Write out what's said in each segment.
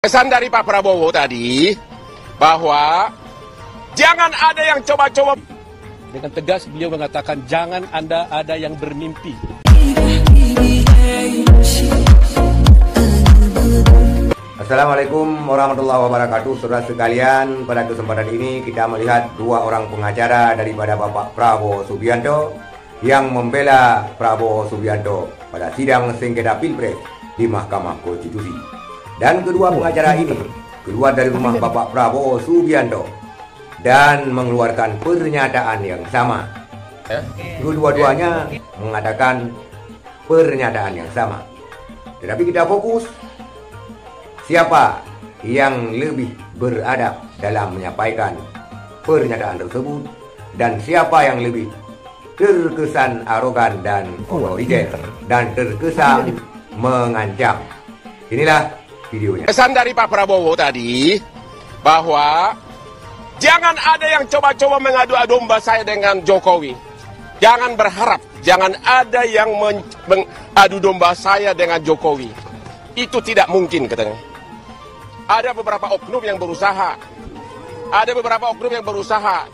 Pesan dari Pak Prabowo tadi bahwa jangan ada yang coba-coba. Dengan tegas beliau mengatakan jangan Anda ada yang bermimpi. Assalamualaikum warahmatullahi wabarakatuh. Saudara sekalian, pada kesempatan ini kita melihat dua orang pengacara daripada Bapak Prabowo Subianto yang membela Prabowo Subianto pada sidang sengketa Pilpres di Mahkamah Konstitusi. Dan kedua pengacara ini keluar dari rumah Bapak Prabowo Subianto dan mengeluarkan pernyataan yang sama. Kedua-duanya mengatakan pernyataan yang sama. Tetapi kita fokus siapa yang lebih beradab dalam menyampaikan pernyataan tersebut dan siapa yang lebih terkesan arogan dan otoriter dan terkesan mengancam. Inilah videonya. Pesan dari Pak Prabowo tadi bahwa jangan ada yang coba-coba mengadu domba saya dengan Jokowi. Jangan berharap, jangan ada yang mengadu domba saya dengan Jokowi. Itu tidak mungkin katanya. Ada beberapa oknum yang berusaha. Ada beberapa oknum yang berusaha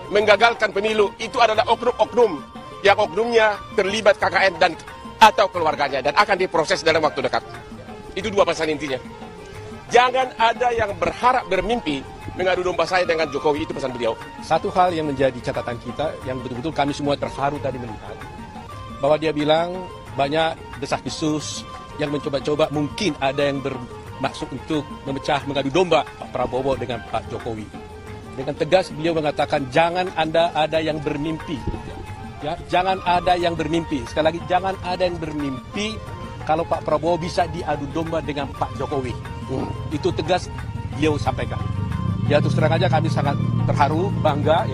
menggagalkan pemilu. Itu adalah oknum-oknum yang oknumnya terlibat KKN dan atau keluarganya dan akan diproses dalam waktu dekat. Itu dua pesan intinya. Jangan ada yang berharap bermimpi mengadu domba saya dengan Jokowi, itu pesan beliau. Satu hal yang menjadi catatan kita, yang betul-betul kami semua terharu tadi melihat, bahwa dia bilang banyak desas-desus yang mencoba-coba mungkin ada yang bermaksud untuk memecah mengadu domba Pak Prabowo dengan Pak Jokowi. Dengan tegas beliau mengatakan jangan Anda ada yang bermimpi. Ya, jangan ada yang bermimpi. Sekali lagi, jangan ada yang bermimpi kalau Pak Prabowo bisa diadu domba dengan Pak Jokowi. Itu tegas beliau sampaikan. Ya terus terang aja kami sangat terharu, bangga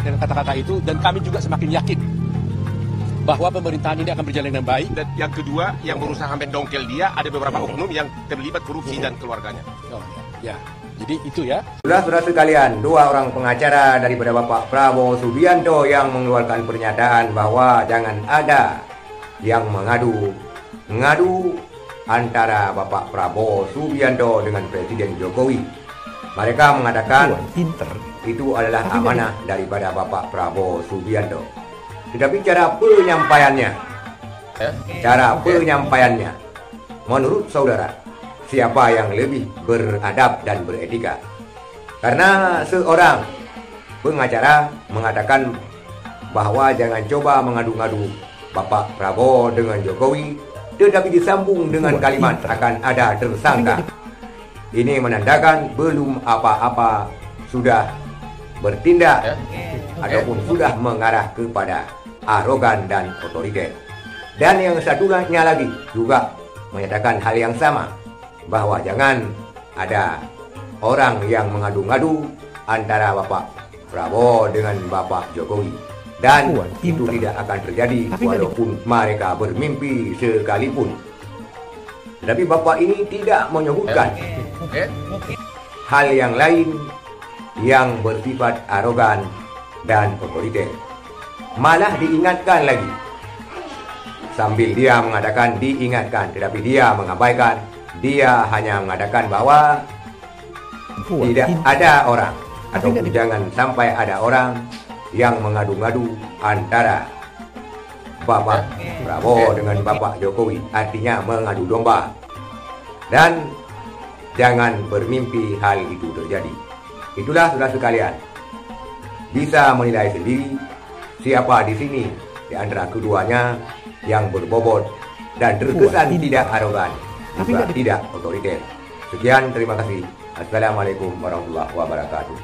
dengan kata-kata itu, dan kami juga semakin yakin bahwa pemerintahan ini akan berjalan dengan baik. Dan yang kedua, yang berusaha mendongkel dia, ada beberapa oknum yang terlibat korupsi dan keluarganya. Ya, jadi itu ya. Saudara-saudara sekalian, dua orang pengacara daripada Bapak Prabowo Subianto yang mengeluarkan pernyataan bahwa jangan ada yang mengadu antara Bapak Prabowo Subianto dengan Presiden Jokowi. Mereka mengatakan itu adalah amanah daripada Bapak Prabowo Subianto. Tetapi cara penyampaiannya, menurut saudara, siapa yang lebih beradab dan beretika? Karena seorang pengacara mengatakan bahwa jangan coba mengadu-ngadu Bapak Prabowo dengan Jokowi, tetapi disambung dengan kalimat akan ada tersangka. Ini menandakan belum apa-apa sudah bertindak ataupun sudah mengarah kepada arogan dan otoriter. Dan yang satunya lagi juga menyatakan hal yang sama, bahwa jangan ada orang yang mengadu-ngadu antara Bapak Prabowo dengan Bapak Jokowi. Dan itu tidak akan terjadi walaupun mereka bermimpi sekalipun. Tetapi Bapak ini tidak menyebutkan hal yang lain yang bersifat arogan dan otoriter. Malah diingatkan lagi. Sambil dia mengatakan diingatkan, tetapi dia mengabaikan. Dia hanya mengatakan bahwa tidak ada orang, ataupun jangan sampai ada orang yang mengadu-ngadu antara Bapak Prabowo dengan Bapak Jokowi, artinya mengadu domba. Dan jangan bermimpi hal itu terjadi. Itulah saudara sekalian, bisa menilai sendiri siapa di sini di antara keduanya yang berbobot dan terkesan tidak arogan, juga tidak otoriter. Sekian, terima kasih. Assalamualaikum warahmatullahi wabarakatuh.